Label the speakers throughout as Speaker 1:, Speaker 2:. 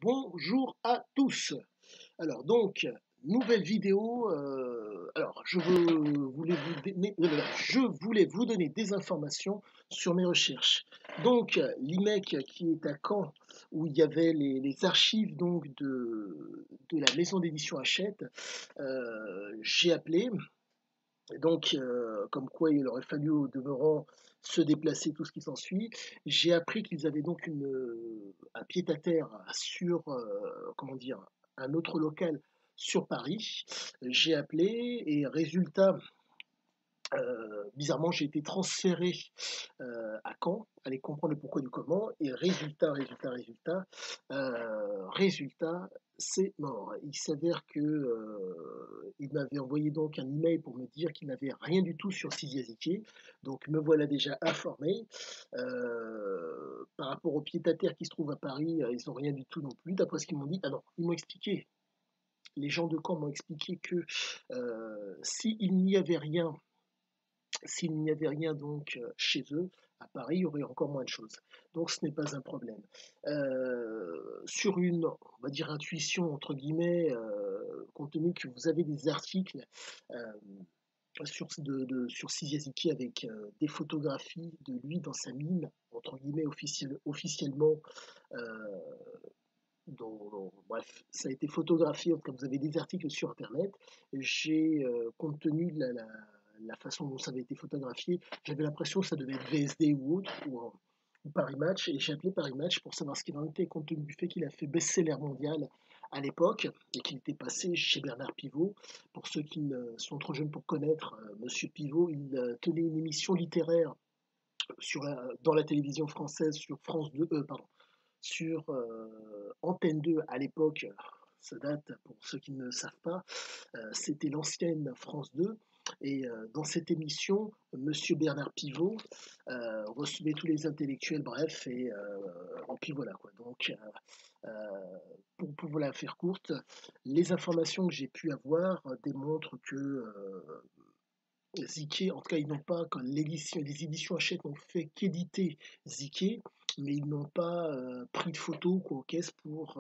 Speaker 1: Bonjour à tous. Alors donc, nouvelle vidéo. Alors, je voulais vous donner des informations sur mes recherches. Donc, l'IMEC qui est à Caen, où il y avait les archives donc de la maison d'édition Hachette, j'ai appelé. Donc, comme quoi il aurait fallu au demeurant se déplacer, tout ce qui s'ensuit. J'ai appris qu'ils avaient donc un pied-à-terre sur, comment dire, un autre local sur Paris. J'ai appelé et résultat, bizarrement, j'ai été transféré à Caen, aller comprendre le pourquoi du comment, et résultat, c'est mort. Il s'avère que il m'avait envoyé donc un email pour me dire qu'il n'avait rien du tout sur Sisiaziké, donc me voilà déjà informé. Par rapport au pied-à-terre qui se trouve à Paris, ils n'ont rien du tout non plus, d'après ce qu'ils m'ont dit. Ah non, ils m'ont expliqué. Les gens de Caen m'ont expliqué que s'il n'y avait rien donc chez eux, à Paris, il y aurait encore moins de choses. Donc ce n'est pas un problème. Sur une, on va dire, intuition, entre guillemets, compte tenu que vous avez des articles sur Sisiaziki avec des photographies de lui dans sa mine, entre guillemets, officiellement, euh, bref, ça a été photographié, en tout cas vous avez des articles sur Internet. J'ai, compte tenu de la façon dont ça avait été photographié, j'avais l'impression que ça devait être VSD ou autre, ou Paris Match, et j'ai appelé Paris Match pour savoir ce qu'il en était, compte tenu du fait qu'il a fait best-seller mondial à l'époque, et qu'il était passé chez Bernard Pivot. Pour ceux qui sont trop jeunes pour connaître, Monsieur Pivot, il tenait une émission littéraire dans la télévision française sur France 2, pardon, sur Antenne 2 à l'époque. Ça date, pour ceux qui ne savent pas, c'était l'ancienne France 2. Et dans cette émission, Monsieur Bernard Pivot recevait tous les intellectuels, bref, et puis voilà quoi. Donc, pour vous la faire courte, les informations que j'ai pu avoir démontrent que Ziké, en tout cas, ils n'ont pas, quand les éditions Hachette n'ont fait qu'éditer Ziké, mais ils n'ont pas pris de photos quoi, aux caisses pour,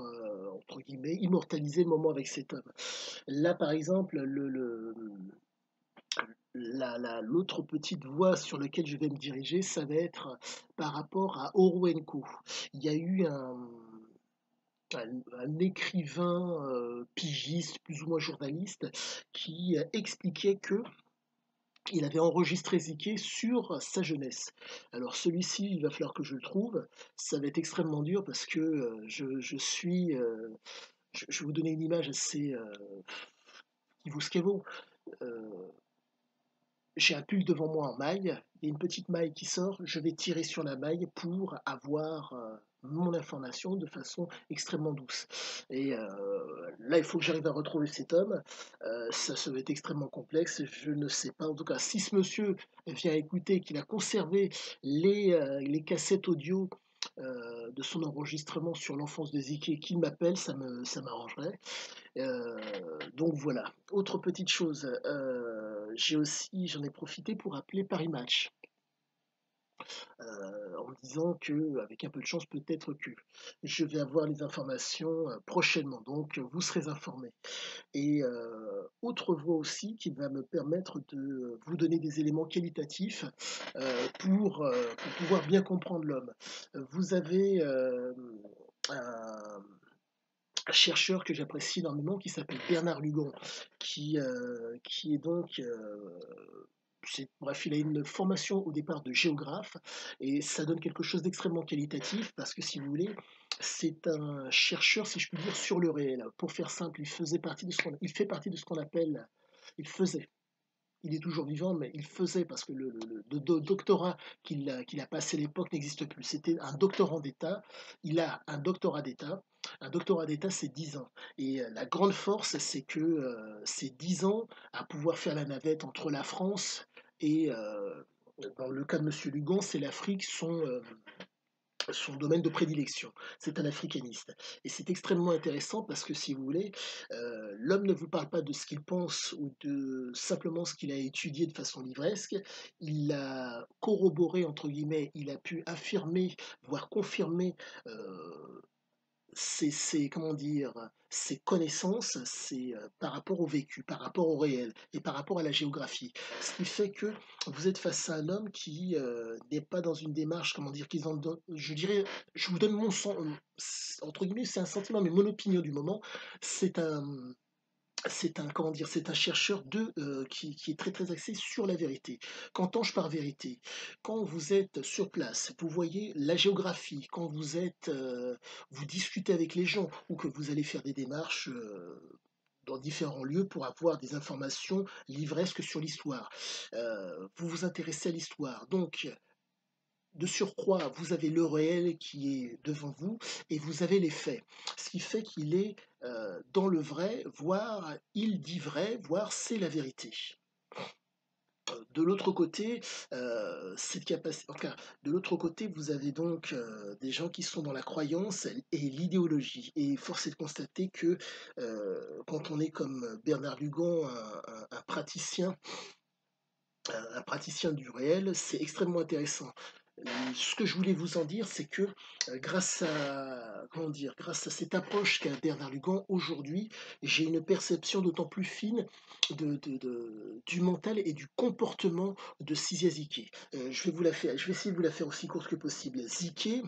Speaker 1: entre guillemets, immortaliser le moment avec cet homme. Là, par exemple, l'autre petite voie sur laquelle je vais me diriger, ça va être par rapport à Oroenko. Il y a eu un écrivain pigiste, plus ou moins journaliste, qui expliquait que il avait enregistré Ziké sur sa jeunesse. Alors celui-ci, il va falloir que je le trouve. Ça va être extrêmement dur parce que je suis... je vais vous donner une image assez... qui vaut ce qu'elle vaut. Euh, j'ai un pull devant moi en maille, il y a une petite maille qui sort, je vais tirer sur la maille pour avoir mon information de façon extrêmement douce. Et là, il faut que j'arrive à retrouver cet homme. Ça va être extrêmement complexe, je ne sais pas. En tout cas, si ce monsieur vient écouter, qu'il a conservé les cassettes audio de son enregistrement sur l'enfance de Ziki, qu'il m'appelle, ça m'arrangerait. Donc voilà. Autre petite chose, j'en ai profité pour appeler Paris Match, en me disant que, avec un peu de chance, peut-être que je vais avoir les informations prochainement. Donc vous serez informés. Et autre voie aussi qui va me permettre de vous donner des éléments qualitatifs pour pouvoir bien comprendre l'homme. Vous avez un chercheur que j'apprécie énormément qui s'appelle Bernard Lugon, qui est donc bref, il a une formation au départ de géographe et ça donne quelque chose d'extrêmement qualitatif parce que si vous voulez, c'est un chercheur, si je puis dire, sur le réel. Pour faire simple, il fait partie de ce qu'on appelle, il faisait, il est toujours vivant, mais il faisait, parce que le doctorat qu'il a passé à l'époque n'existe plus. C'était un doctorant d'État. Il a un doctorat d'État. Un doctorat d'État, c'est 10 ans. Et la grande force, c'est que c'est 10 ans à pouvoir faire la navette entre la France et, dans le cas de M. Lugon, c'est l'Afrique, son domaine de prédilection. C'est un africaniste. Et c'est extrêmement intéressant parce que, si vous voulez, l'homme ne vous parle pas de ce qu'il pense ou de simplement ce qu'il a étudié de façon livresque. Il a corroboré, entre guillemets, il a pu affirmer, voire confirmer comment dire? Ses connaissances, c'est, par rapport au vécu, par rapport au réel et par rapport à la géographie. Ce qui fait que vous êtes face à un homme qui, n'est pas dans une démarche, comment dire? Qui en donne je dirais, je vous donne mon sen entre guillemets, c'est un sentiment, mais mon opinion du moment. C'est un, c'est un, comment dire? C'est un chercheur qui est très, très axé sur la vérité. Qu'entends-je par vérité? Quand vous êtes sur place, vous voyez la géographie, quand vous discutez avec les gens ou que vous allez faire des démarches, dans différents lieux pour avoir des informations livresques sur l'histoire. Vous vous intéressez à l'histoire. Donc, de surcroît, vous avez le réel qui est devant vous et vous avez les faits. Ce qui fait qu'il est dans le vrai, voire il dit vrai, voire c'est la vérité. De l'autre côté, cette capacité, en tout cas, de l'autre côté, vous avez donc des gens qui sont dans la croyance et l'idéologie. Et force est de constater que quand on est comme Bernard Lugan, un praticien du réel, c'est extrêmement intéressant. Ce que je voulais vous en dire, c'est que grâce à, comment dire, grâce à cette approche qu'a Bernard Lugan aujourd'hui, j'ai une perception d'autant plus fine du mental et du comportement de Cizia Ziquet. Je vais essayer de vous la faire aussi courte que possible. Ziquet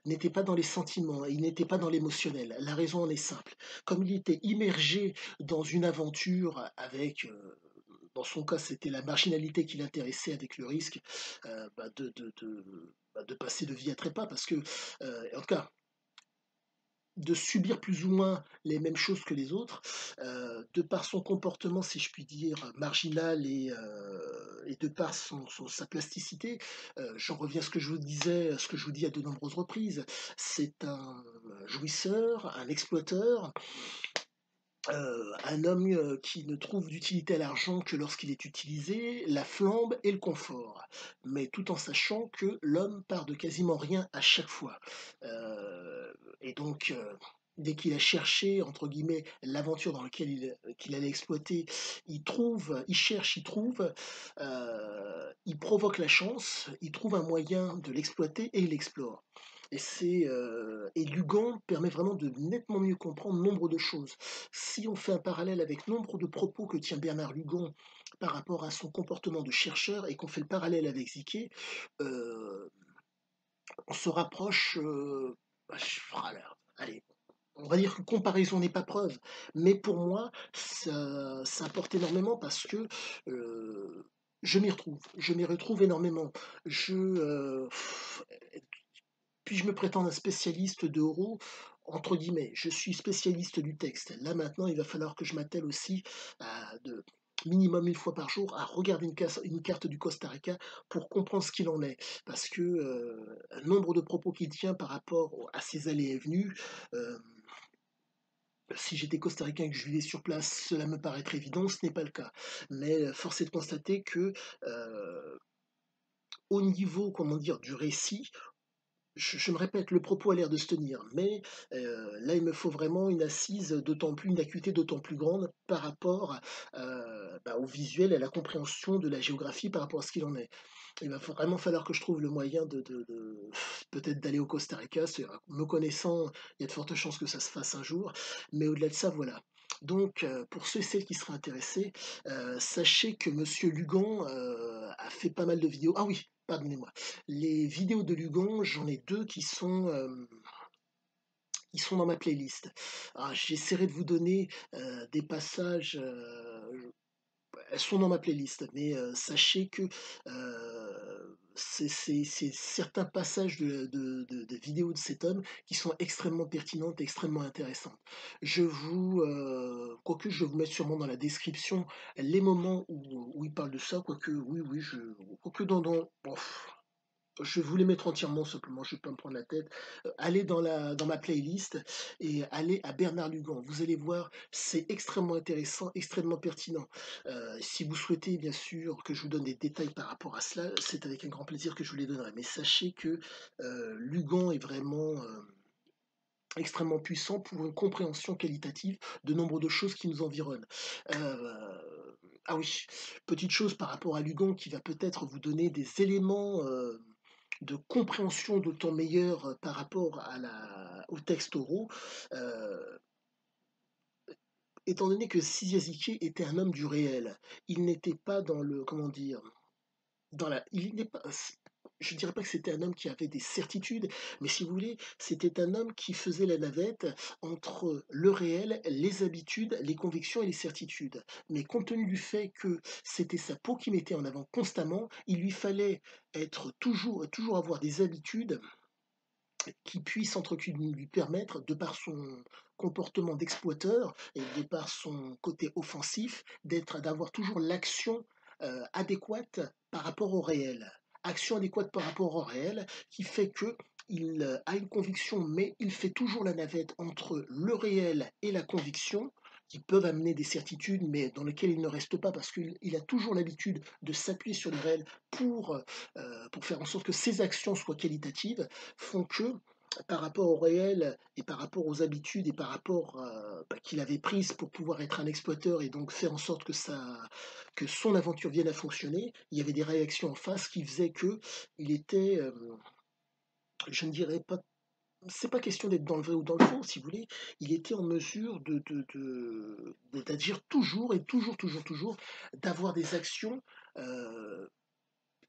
Speaker 1: n'était pas dans les sentiments, il n'était pas dans l'émotionnel. La raison en est simple. Comme il était immergé dans une aventure avec dans son cas, c'était la marginalité qui l'intéressait avec le risque de passer de vie à trépas, parce que, en tout cas, de subir plus ou moins les mêmes choses que les autres, de par son comportement, si je puis dire, marginal et de par sa plasticité. J'en reviens à ce que je vous disais, ce que je vous dis à de nombreuses reprises. C'est un jouisseur, un exploiteur, un homme qui ne trouve d'utilité à l'argent que lorsqu'il est utilisé, la flambe et le confort, mais tout en sachant que l'homme part de quasiment rien à chaque fois. Et donc, dès qu'il a cherché, entre guillemets, l'aventure dans laquelle qu'il allait exploiter, il cherche, il trouve, il provoque la chance, il trouve un moyen de l'exploiter et il l'explore. Et Lugan permet vraiment de nettement mieux comprendre nombre de choses. Si on fait un parallèle avec nombre de propos que tient Bernard Lugan par rapport à son comportement de chercheur et qu'on fait le parallèle avec Ziquet, euh, on se rapproche. Allez, on va dire que comparaison n'est pas preuve, mais pour moi, ça importe énormément parce que je m'y retrouve énormément. Puis-je me prétendre un spécialiste de Euro? Entre guillemets, je suis spécialiste du texte. Là maintenant, il va falloir que je m'attelle aussi de minimum une fois par jour à regarder une carte du Costa Rica pour comprendre ce qu'il en est. Parce que un nombre de propos qu'il tient par rapport à ses allées et venues, euh, si j'étais costaricain et que je vivais sur place, cela me paraîtrait évident, ce n'est pas le cas. Mais force est de constater que euh, au niveau, comment dire, du récit, je me répète, le propos a l'air de se tenir, mais là, il me faut vraiment une assise d'autant plus, une acuité d'autant plus grande par rapport au visuel et à la compréhension de la géographie par rapport à ce qu'il en est. Il va vraiment falloir que je trouve le moyen peut-être d'aller au Costa Rica. Me connaissant, il y a de fortes chances que ça se fasse un jour, mais au-delà de ça, voilà. Donc, pour ceux et celles qui seraient intéressés, sachez que Monsieur Lugan a fait pas mal de vidéos. Ah oui, pardonnez-moi. Les vidéos de Lugan, j'en ai deux qui sont dans ma playlist. Ah, j'essaierai de vous donner des passages. Elles sont dans ma playlist, mais sachez que c'est certains passages de vidéos de cet homme qui sont extrêmement pertinentes, extrêmement intéressantes. Quoique je vais vous mettre sûrement dans la description les moments où il parle de ça, quoique oui, oui, quoique bon, je vais vous les mettre entièrement, simplement, je ne vais pas me prendre la tête. Allez dans ma playlist et allez à Bernard Lugan. Vous allez voir, c'est extrêmement intéressant, extrêmement pertinent. Si vous souhaitez, bien sûr, que je vous donne des détails par rapport à cela, c'est avec un grand plaisir que je vous les donnerai. Mais sachez que Lugan est vraiment extrêmement puissant pour une compréhension qualitative de nombre de choses qui nous environnent. Ah oui, petite chose par rapport à Lugan qui va peut-être vous donner des éléments de compréhension d'autant meilleure par rapport aux textes oraux, euh, étant donné que Siziaziki était un homme du réel. Il n'était pas dans le, comment dire, il n'est pas, je dirais pas que c'était un homme qui avait des certitudes, mais si vous voulez, c'était un homme qui faisait la navette entre le réel, les habitudes, les convictions et les certitudes. Mais compte tenu du fait que c'était sa peau qui mettait en avant constamment, il lui fallait être toujours avoir des habitudes qui puissent entre guillemets lui permettre, de par son comportement d'exploiteur et de par son côté offensif, d'avoir toujours l'action adéquate par rapport au réel. Action adéquate par rapport au réel qui fait que il a une conviction, mais il fait toujours la navette entre le réel et la conviction, qui peuvent amener des certitudes, mais dans lesquelles il ne reste pas parce qu'il a toujours l'habitude de s'appuyer sur le réel pour faire en sorte que ses actions soient qualitatives, font que par rapport au réel et par rapport aux habitudes et par rapport qu'il avait prises pour pouvoir être un exploiteur et donc faire en sorte que son aventure vienne à fonctionner, il y avait des réactions en face qui faisaient que il était, je ne dirais pas, c'est pas question d'être dans le vrai ou dans le faux, si vous voulez, il était en mesure d'agir toujours et toujours, d'avoir des actions euh,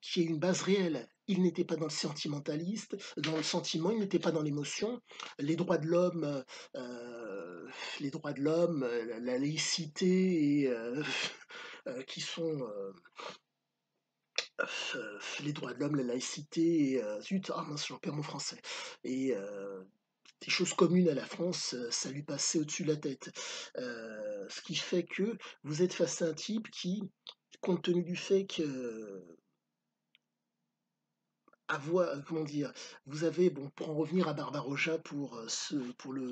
Speaker 1: qui est une base réelle. Il n'était pas dans le sentimentaliste, dans le sentiment, il n'était pas dans l'émotion. Les droits de l'homme, les droits de l'homme, la laïcité et qui sont les droits de l'homme, la laïcité et zut, ah mince, j'en perds mon français. Et des choses communes à la France, ça lui passait au-dessus de la tête. Ce qui fait que vous êtes face à un type qui, compte tenu du fait que comment dire, vous avez, bon, pour en revenir à Barbaroja,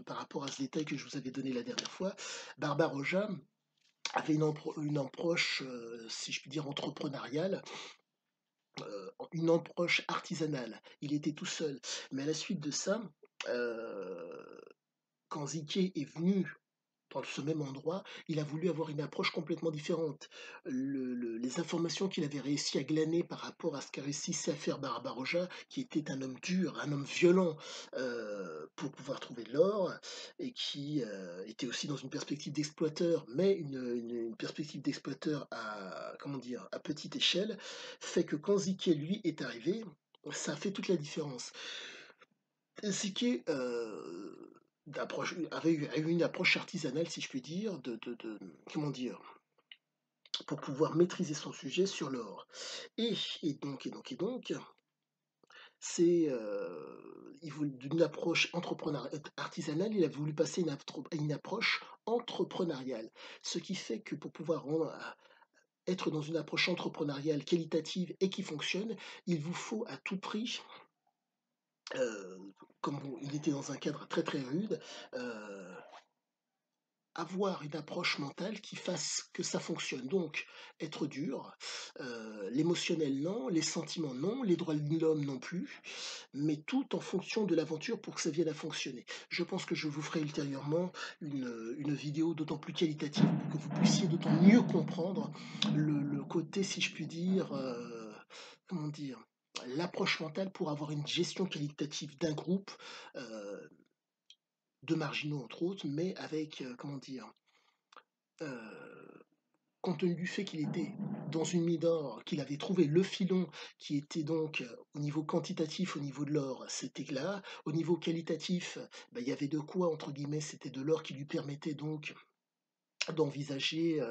Speaker 1: par rapport à ce détail que je vous avais donné la dernière fois, Barbaroja avait une approche, si je puis dire, entrepreneuriale, une approche artisanale. Il était tout seul. Mais à la suite de ça, euh, quand Ziké est venu dans ce même endroit, il a voulu avoir une approche complètement différente. Les informations qu'il avait réussi à glaner par rapport à ce qu'a réussi à faire Barbaroja, qui était un homme dur, un homme violent, pour pouvoir trouver de l'or, et qui était aussi dans une perspective d'exploiteur, mais une perspective d'exploiteur à, comment dire, à petite échelle, fait que quand Ziké, lui, est arrivé, ça a fait toute la différence. Ziké a eu une approche artisanale, si je puis dire, comment dire, pour pouvoir maîtriser son sujet sur l'or. Et, et donc, c'est d'une approche entrepreneuriale artisanale, il a voulu passer à une approche entrepreneuriale. Ce qui fait que pour pouvoir être dans une approche entrepreneuriale qualitative et qui fonctionne, il vous faut à tout prix, comme il était dans un cadre très très rude, euh, avoir une approche mentale qui fasse que ça fonctionne. Donc, être dur, l'émotionnel non, les sentiments non, les droits de l'homme non plus, mais tout en fonction de l'aventure pour que ça vienne à fonctionner. Je pense que je vous ferai ultérieurement une vidéo d'autant plus qualitative pour que vous puissiez d'autant mieux comprendre le côté, si je puis dire, comment dire, l'approche mentale pour avoir une gestion qualitative d'un groupe, de marginaux entre autres, mais avec, comment dire, euh, compte tenu du fait qu'il était dans une mine d'or, qu'il avait trouvé le filon qui était donc au niveau quantitatif, au niveau de l'or, c'était là. Au niveau qualitatif, ben, il y avait de quoi, entre guillemets, c'était de l'or qui lui permettait donc d'envisager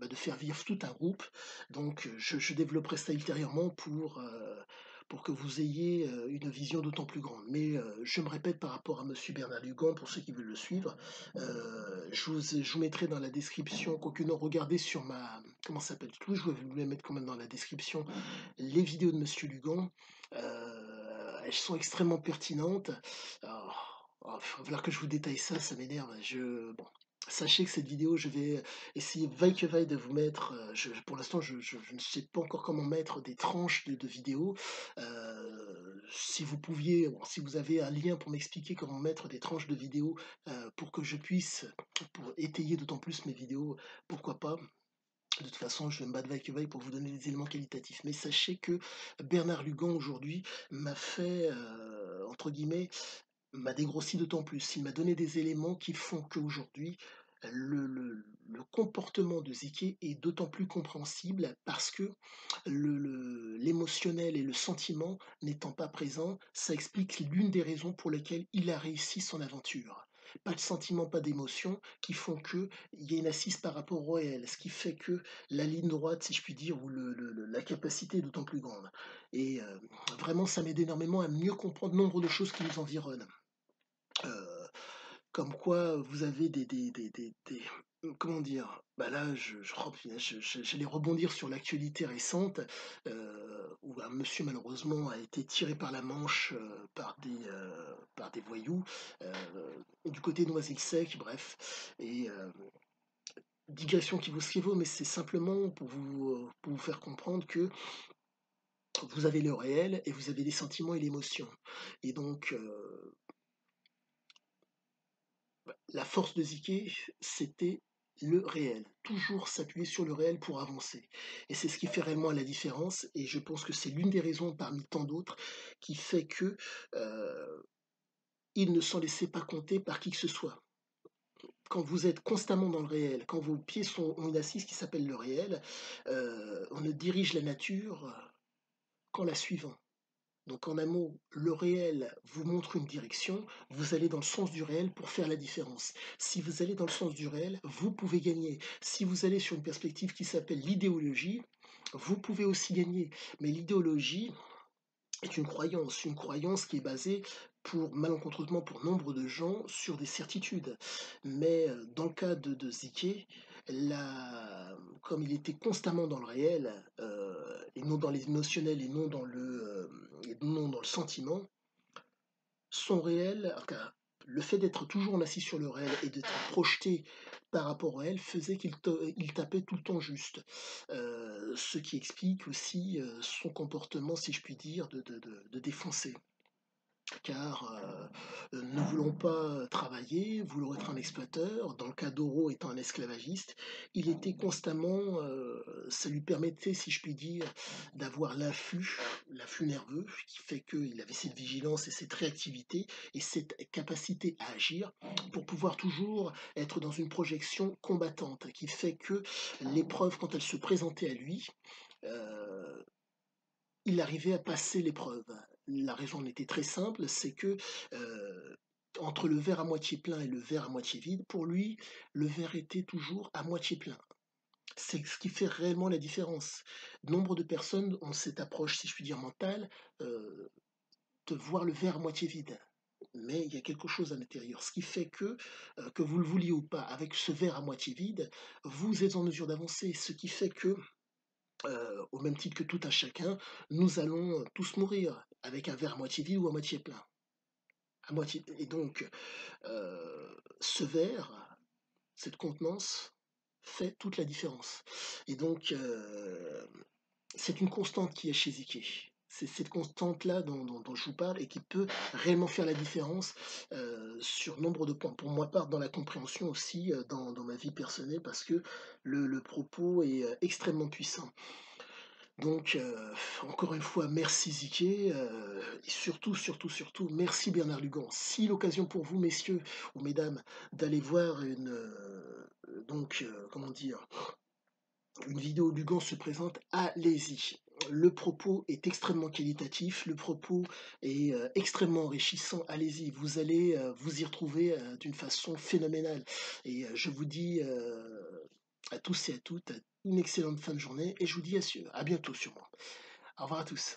Speaker 1: de faire vivre tout un groupe. Donc je développerai ça ultérieurement pour que vous ayez une vision d'autant plus grande. Mais je me répète par rapport à Monsieur Bernard Lugan, pour ceux qui veulent le suivre, je vous mettrai dans la description, quoique non, regardez sur ma, comment ça s'appelle, tout, je vais vous les mettre quand même dans la description, les vidéos de Monsieur Lugan. Elles sont extrêmement pertinentes. Alors, il va falloir que je vous détaille ça, ça m'énerve. Bon, sachez que cette vidéo, je vais essayer vaille que vaille de vous mettre. Pour l'instant, je ne sais pas encore comment mettre des tranches de vidéos. Si vous pouviez, bon, si vous avez un lien pour m'expliquer comment mettre des tranches de vidéos pour que je puisse, pour étayer d'autant plus mes vidéos, pourquoi pas. De toute façon, je vais me battre vaille que vaille pour vous donner des éléments qualitatifs. Mais sachez que Bernard Lugan, aujourd'hui, m'a fait, entre guillemets, m'a dégrossi d'autant plus. Il m'a donné des éléments qui font qu'aujourd'hui, le comportement de Ziké est d'autant plus compréhensible parce que l'émotionnel et le sentiment n'étant pas présents, ça explique l'une des raisons pour lesquelles il a réussi son aventure. Pas de sentiment, pas d'émotion, qui font qu'il y ait une assise par rapport au réel, ce qui fait que la ligne droite, si je puis dire, ou la capacité est d'autant plus grande. Et vraiment, ça m'aide énormément à mieux comprendre nombre de choses qui nous environnent. Euh, Comme quoi vous avez comment dire? Bah, là, oh punaise, j'allais rebondir sur l'actualité récente, où un monsieur malheureusement a été tiré par la manche, par des voyous, du côté de Noisy-le-Sec, bref. Et digression qui vaut ce qui vaut, mais c'est simplement pour vous faire comprendre que vous avez le réel et vous avez les sentiments et l'émotion. Et donc, la force de Ziké, c'était le réel. Toujours s'appuyer sur le réel pour avancer. Et c'est ce qui fait réellement la différence. Et je pense que c'est l'une des raisons parmi tant d'autres qui fait que il ne s'en laissait pas compter par qui que ce soit. Quand vous êtes constamment dans le réel, quand vos pieds ont une assise qui s'appelle le réel, on ne dirige la nature qu'en la suivant. Donc en un mot, le réel vous montre une direction, vous allez dans le sens du réel pour faire la différence. Si vous allez dans le sens du réel, vous pouvez gagner. Si vous allez sur une perspective qui s'appelle l'idéologie, vous pouvez aussi gagner. Mais l'idéologie est une croyance qui est basée malencontreusement pour nombre de gens sur des certitudes. Mais dans le cas de Ziké, comme il était constamment dans le réel, et non dans l'émotionnel et non dans le sentiment, son réel, enfin, le fait d'être toujours assis sur le réel et d'être projeté par rapport au réel faisait il tapait tout le temps juste. Ce qui explique aussi son comportement, si je puis dire, de défoncé. Car ne voulant pas travailler, voulant être un exploiteur, dans le cas d'Oro étant un esclavagiste, il était constamment, ça lui permettait, si je puis dire, d'avoir l'afflux nerveux, qui fait qu'il avait cette vigilance et cette réactivité et cette capacité à agir pour pouvoir toujours être dans une projection combattante, qui fait que l'épreuve, quand elle se présentait à lui, euh, il arrivait à passer l'épreuve. La raison en était très simple, c'est que entre le verre à moitié plein et le verre à moitié vide, pour lui, le verre était toujours à moitié plein. C'est ce qui fait réellement la différence. Nombre de personnes ont cette approche, si je puis dire, mentale, euh, de voir le verre à moitié vide. Mais il y a quelque chose à l'intérieur, ce qui fait que vous le vouliez ou pas, avec ce verre à moitié vide, vous êtes en mesure d'avancer, ce qui fait que au même titre que tout un chacun, nous allons tous mourir avec un verre à moitié vide ou à moitié plein. À moitié. Et donc, ce verre, cette contenance, fait toute la différence. Et donc, c'est une constante qui est chez Ziké. C'est cette constante-là dont je vous parle et qui peut réellement faire la différence sur nombre de points. Pour moi, part dans la compréhension aussi dans ma vie personnelle parce que le propos est extrêmement puissant. Donc, encore une fois, merci Ziké, et surtout, surtout, surtout, merci Bernard Lugan. Si l'occasion pour vous, messieurs ou mesdames, d'aller voir comment dire, une vidéo Lugan se présente, allez-y. Le propos est extrêmement qualitatif, le propos est extrêmement enrichissant. Allez-y, vous allez vous y retrouver d'une façon phénoménale. Et je vous dis à tous et à toutes une excellente fin de journée et je vous dis à bientôt sûrement. Au revoir à tous.